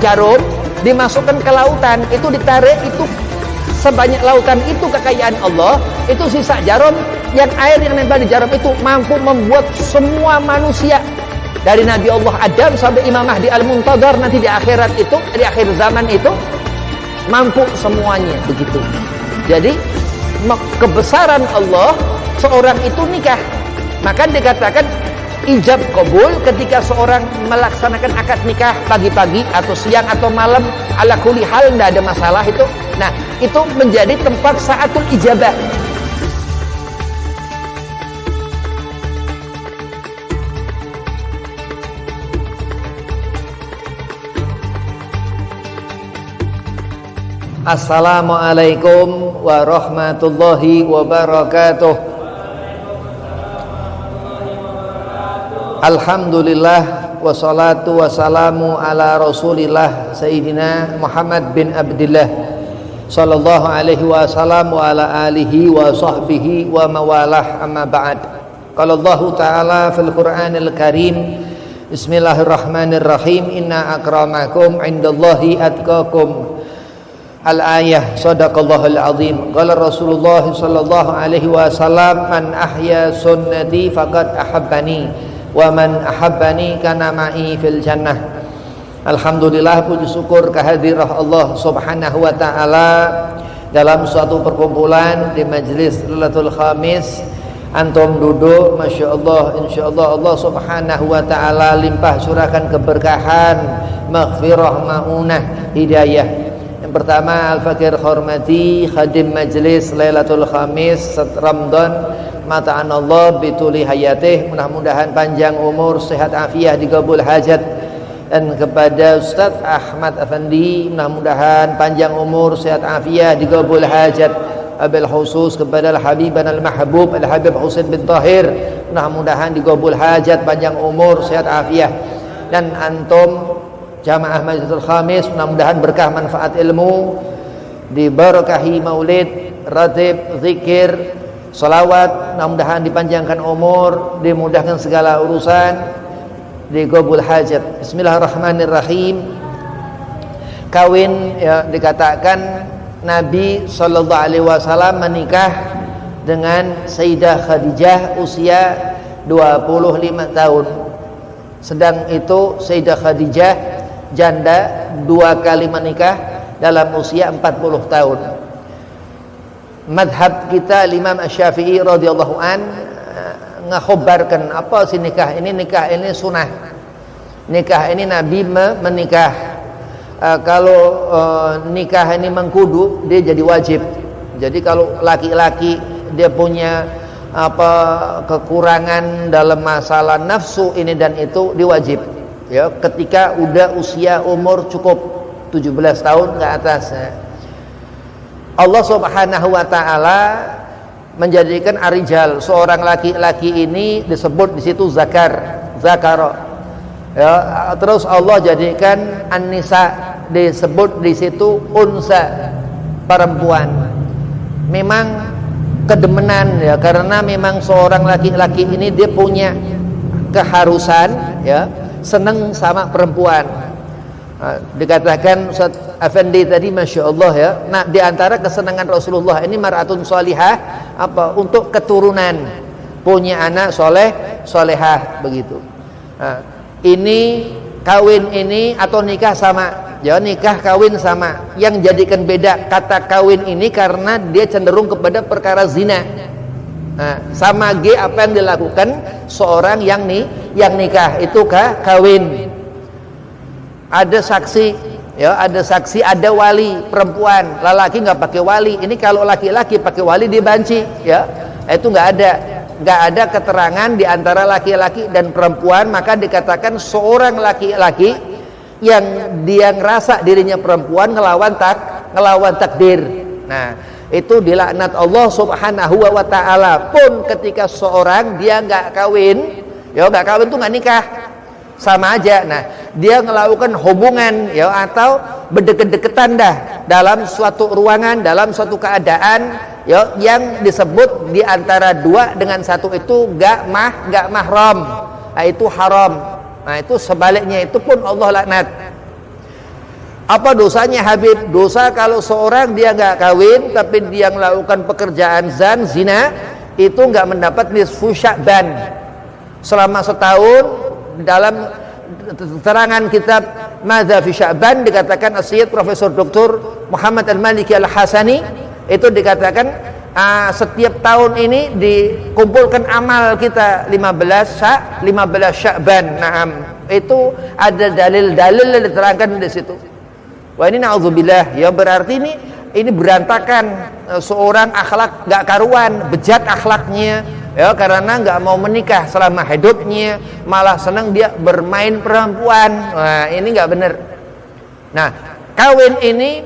jarum dimasukkan ke lautan, itu ditarik, itu sebanyak lautan itu kekayaan Allah, itu sisa jarum, yang air yang nempel di jarum itu mampu membuat semua manusia dari Nabi Allah Adam sampai Imam Mahdi Al-Muntadhar nanti di akhirat itu, di akhir zaman itu mampu semuanya begitu. Jadi kebesaran Allah, seorang itu nikah, maka dikatakan ijab qabul ketika seorang melaksanakan akad nikah pagi-pagi atau siang atau malam, ala kulli hal tidak ada masalah itu. Nah, itu menjadi tempat saatul ijabah. Assalamualaikum warahmatullahi wabarakatuh. Alhamdulillah wassalatu wassalamu ala Rasulillah Sayyidina Muhammad bin Abdillah sallallahu alaihi wasallam wa ala alihi wa sahbihi wa mawalah, amma ba'd. Qala Allah Ta'ala fil Qur'anil Karim, Bismillahirrahmanirrahim, inna akramakum indallahi atqakum. Al-ayah, sadaqallahul azim. Qala Rasulullah sallallahu alaihi wasallam, man ahya sunnati faqad ahabbani wa man ahabbani kana ma'i fil jannah. Alhamdulillah, puji syukur kehadiran Allah Subhanahu wa taala dalam suatu perkumpulan di majelis Lailatul Khamis. Antum duduk, Masya Allah, insya Allah Allah Subhanahu wa taala limpah curahkan keberkahan, maghfirah, maunah, hidayah. Yang pertama, al-fakir hormati khadim majelis Lailatul Khamis Ramadan, mata'an Allah bituli hayatih, mudah-mudahan panjang umur, sehat afiah, digabul hajat. Dan kepada Ustaz Ahmad Afandi, mudah-mudahan panjang umur, sehat afiah, digabul hajat. Abil khusus kepada Al-Habiban Al-Mahbub Al-Habib Husain bin Tahir, mudah-mudahan digabul hajat, panjang umur, sehat afiah. Dan antum jamaah Majlisul Khamis, mudah-mudahan berkah manfaat ilmu, diberkahi maulid, ratib, zikir, salawat, mudah-mudahan dipanjangkan umur, dimudahkan segala urusan, digabul hajat. Bismillahirrahmanirrahim. Kawin, ya, dikatakan Nabi sallallahu alaihi wasallam menikah dengan Sayyidah Khadijah usia 25 tahun. Sedang itu Sayyidah Khadijah janda, 2 kali menikah dalam usia 40 tahun. Madhab kita Imam Asy-Syafi'i radhiyallahu an ngakhobarkan apa sih nikah ini? Nikah ini sunnah. Nikah ini Nabi menikah. Kalau nikah ini mengkudu, dia jadi wajib. Jadi kalau laki-laki dia punya apa kekurangan dalam masalah nafsu ini dan itu, diwajib. Ya, ketika udah usia umur cukup 17 tahun ke atas. Allah Subhanahu wa taala menjadikan arijal, seorang laki-laki ini disebut di situ zakara. Ya, terus Allah jadikan an-nisa, disebut di situ unsa, perempuan. Memang kedemenan, ya, karena memang seorang laki-laki ini dia punya keharusan, ya, senang sama perempuan. Dikatakan Ustaz Afandi tadi, Masya Allah, ya, nah di antara kesenangan Rasulullah ini mar'atun sholihah, apa, untuk keturunan, punya anak solehah begitu. Nah, ini kawin ini atau nikah sama, ya, nikah kawin sama. Yang jadikan beda kata kawin ini karena dia cenderung kepada perkara zina. Nah, sama G apa yang dilakukan seorang yang nikah itu kawin. Ada saksi, ya, ada saksi, ada wali perempuan. Laki nggak pakai wali. Ini kalau laki-laki pakai wali dibanci, ya. Itu nggak ada keterangan di antara laki-laki dan perempuan, maka dikatakan seorang laki-laki yang dia ngerasa dirinya perempuan ngelawan takdir. Nah, itu dilaknat Allah Subhanahu wa taala. Pun ketika seorang dia nggak kawin, ya, nggak kawin tuh nggak nikah, sama aja. Nah, dia melakukan hubungan, ya, atau berdeket-deketan dah dalam suatu ruangan, dalam suatu keadaan, ya, yang disebut di antara dua dengan satu itu gak mahram. Nah, itu haram. Nah, itu sebaliknya itu pun Allah laknat. Apa dosanya Habib? Dosa kalau seorang dia nggak kawin tapi dia melakukan pekerjaan zina, itu nggak mendapat nisfu Sya'ban selama setahun. Dalam terangan kitab Madza fi Sya'ban dikatakan As-Sayyid Profesor Dr. Muhammad Al-Maliki Al-Hasani itu dikatakan setiap tahun ini dikumpulkan amal kita 15 Sya'ban. Naam, itu ada dalil-dalil yang diterangkan di situ. Wah, ini na'udzubillah, ya berarti ini berantakan, seorang akhlak gak karuan, bejat akhlaknya, ya karena gak mau menikah selama hidupnya, malah senang dia bermain perempuan. Nah, ini gak benar. Nah, kawin ini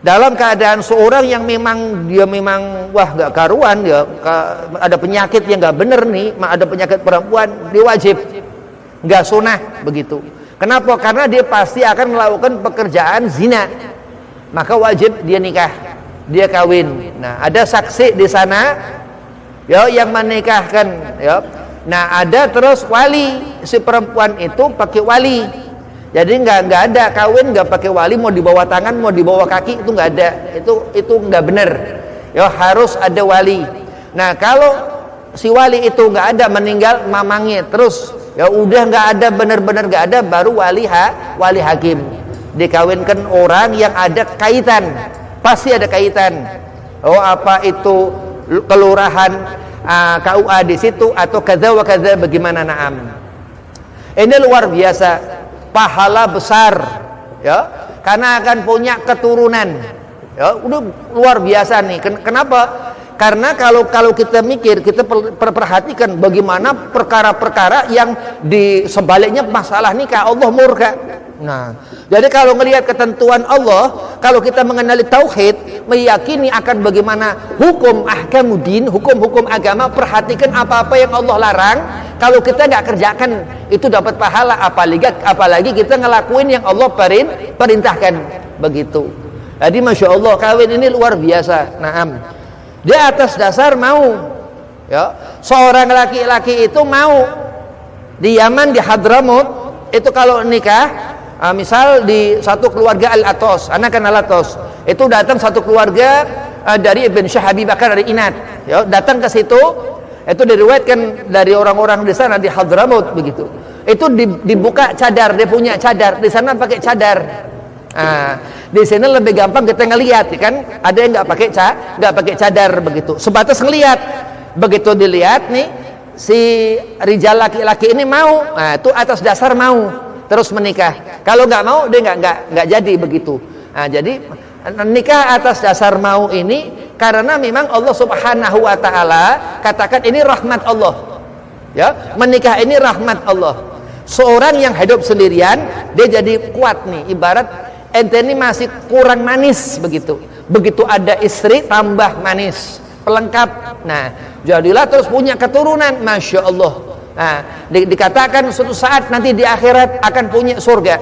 dalam keadaan seorang yang memang wah gak karuan, ya ada penyakit yang gak benar nih, ada penyakit perempuan, dia wajib gak sunah begitu. Kenapa? Karena dia pasti akan melakukan pekerjaan zina, maka wajib dia nikah, dia kawin. Nah, ada saksi di sana, ya, yang menikahkan, ya. Nah, ada terus wali, si perempuan itu pakai wali. Jadi nggak ada kawin nggak pakai wali, mau dibawa tangan, mau dibawa kaki, itu nggak ada. Itu nggak benar. Ya, harus ada wali. Nah, kalau si wali itu nggak ada, meninggal mamangnya, terus ya udah nggak ada, benar-benar nggak ada, baru wali hakim. Dikawinkan orang yang ada kaitan, pasti ada kaitan. Oh, apa itu kelurahan, KUA di situ atau kaza wa kaza, bagaimana? Naam. Ini luar biasa, pahala besar, ya, karena akan punya keturunan. Ya, udah luar biasa nih. Kenapa? Karena kalau kita mikir, kita perhatikan bagaimana perkara-perkara yang di sebaliknya masalah nikah, Allah murka. Nah, jadi kalau melihat ketentuan Allah, kalau kita mengenali tauhid, meyakini akan bagaimana hukum ahkamuddin, hukum-hukum agama, perhatikan apa-apa yang Allah larang, kalau kita nggak kerjakan itu dapat pahala, apalagi kita ngelakuin yang Allah perintahkan begitu. Jadi masya Allah, kawin ini luar biasa. Naam. Dia atas dasar mau, ya, seorang laki-laki itu mau di Yaman, di Hadramut itu kalau nikah, misal di satu keluarga Al-Atos, anak kan Al-Atos, itu datang satu keluarga dari Ibn Syahab Bakar dari Inat, ya, datang ke situ, itu diriwayatkan dari orang-orang di sana di Hadramut begitu. Itu dibuka cadar, dia punya cadar, di sana pakai cadar. Di sini lebih gampang kita ngelihat, kan? Ada yang nggak pakai cadar begitu, sebatas ngelihat. Begitu dilihat nih, si rijal laki-laki ini mau, nah itu atas dasar mau, terus menikah. Kalau nggak mau, dia nggak jadi begitu. Nah, jadi nikah atas dasar mau ini karena memang Allah Subhanahu Wa Taala katakan ini rahmat Allah. Ya, menikah ini rahmat Allah. Seorang yang hidup sendirian, dia jadi kuat nih, ibarat ente ini masih kurang manis begitu. Begitu ada istri tambah manis, pelengkap. Nah, jadilah terus punya keturunan, masya Allah. Nah, dikatakan suatu saat nanti di akhirat akan punya surga.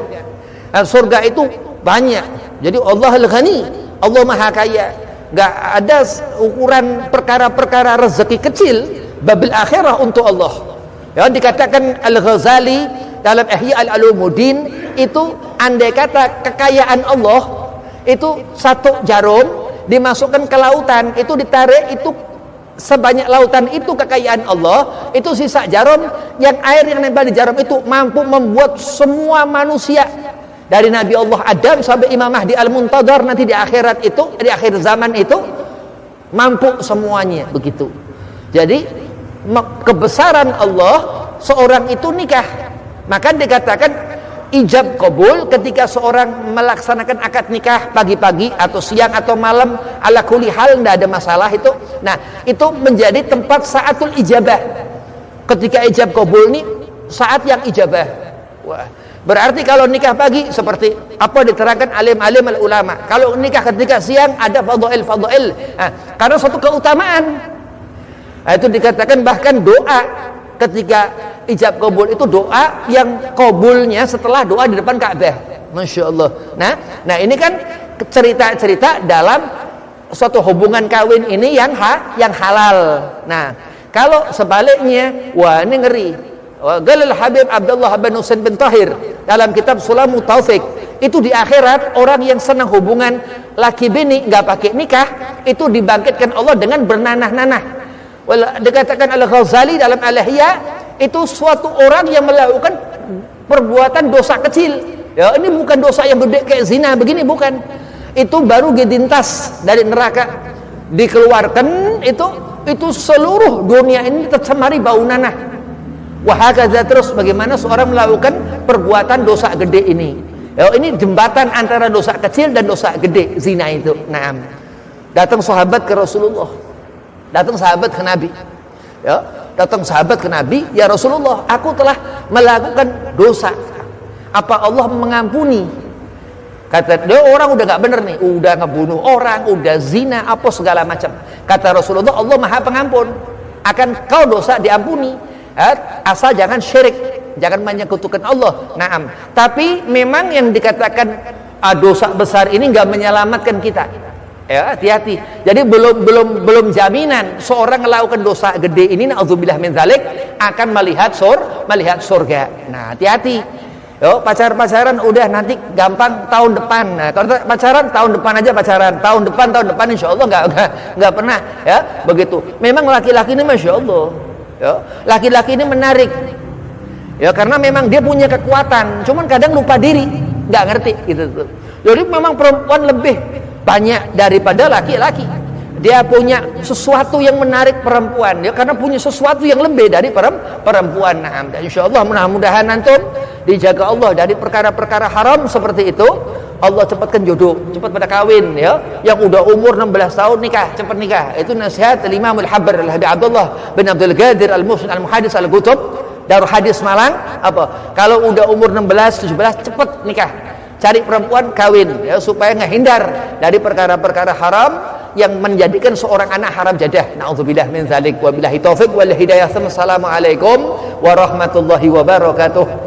Nah, surga itu banyak. Jadi Allah Al-Ghani, Allah Maha Kaya. Gak ada ukuran perkara-perkara rezeki kecil, babil akhirah untuk Allah. Ya, dikatakan Al-Ghazali dalam Ihya Al-Ulumuddin itu, andai kata kekayaan Allah itu satu jarum dimasukkan ke lautan, itu ditarik, itu sebanyak lautan itu kekayaan Allah, itu sisa jarum, yang air yang nempel di jarum itu mampu membuat semua manusia dari Nabi Allah Adam sampai Imam Mahdi Al-Muntadhar nanti di akhirat itu, di akhir zaman itu mampu semuanya begitu. Jadi kebesaran Allah, seorang itu nikah. Maka dikatakan ijab kabul ketika seorang melaksanakan akad nikah pagi-pagi atau siang atau malam, ala kulli hal tidak ada masalah itu. Nah, itu menjadi tempat saatul ijabah. Ketika ijab kabul ini saat yang ijabah. Wah, berarti kalau nikah pagi seperti apa diterangkan alim-alim ulama. Kalau nikah ketika siang ada fadhail. Nah, karena suatu keutamaan. Nah, itu dikatakan bahkan doa ketika ijab kabul itu doa yang kabulnya setelah doa di depan Ka'bah. Masya Allah. Nah ini kan cerita-cerita dalam suatu hubungan kawin ini yang halal. Nah, kalau sebaliknya, wah ini ngeri. Galil Habib Abdullah bin Husain bin Tahir dalam kitab Sulamut Taufik Itu di akhirat orang yang senang hubungan laki bini nggak pakai nikah itu dibangkitkan Allah dengan bernanah-nanah. Dikatakan Al-Ghazali dalam Al-Ihya, itu suatu orang yang melakukan perbuatan dosa kecil. Ya, ini bukan dosa yang gede kayak zina begini, bukan. Itu baru gedintas dari neraka dikeluarkan, itu seluruh dunia ini tercemari bau nanah. Wahakadha, terus bagaimana seorang melakukan perbuatan dosa gede ini. Ya, ini jembatan antara dosa kecil dan dosa gede, zina itu. Naam. Datang sahabat ke Rasulullah. Datang sahabat ke Nabi. Ya, datang sahabat ke Nabi, "Ya Rasulullah, aku telah melakukan dosa. Apa Allah mengampuni?" Kata dia, orang udah nggak bener nih, udah ngebunuh orang, udah zina, apa segala macam. Kata Rasulullah, "Allah Maha Pengampun. Akan kau dosa diampuni. Asal jangan syirik, jangan menyekutukan Allah." Naam. Tapi memang yang dikatakan dosa besar ini nggak menyelamatkan kita. Ya, hati-hati. Jadi belum jaminan seorang melakukan dosa gede ini, na'udzubillah min dzalik, akan melihat surga. Nah, hati-hati. Yo, pacaran udah nanti gampang tahun depan. Nah, kalau pacaran tahun depan aja pacaran. Tahun depan insyaallah enggak pernah, ya. Begitu. Memang laki-laki ini masyaallah. Ya, laki-laki ini menarik. Ya, karena memang dia punya kekuatan, cuman kadang lupa diri, enggak ngerti gitu tuh. Jadi memang perempuan lebih banyak daripada laki-laki. Dia punya sesuatu yang menarik perempuan, ya, karena punya sesuatu yang lebih dari perempuan. Nah, insyaallah mudah-mudahan antum dijaga Allah dari perkara-perkara haram seperti itu. Allah cepatkan jodoh, cepat pada kawin, ya. Yang udah umur 16 tahun nikah, cepat nikah. Itu nasihat Imam Al-Habr Al-Habib Abdullah bin Abdul Qadir Al-Muhsin Al-Muhaddits Al-Qutub Darul Hadis Malang. Apa? Kalau udah umur 16, 17 cepat nikah. Cari perempuan, kawin, ya, supaya menghindar dari perkara-perkara haram yang menjadikan seorang anak haram jadah. Na'udzubillah min dzalik. Wabillahi taufik wal hidayah. Assalamualaikum warahmatullahi wabarakatuh.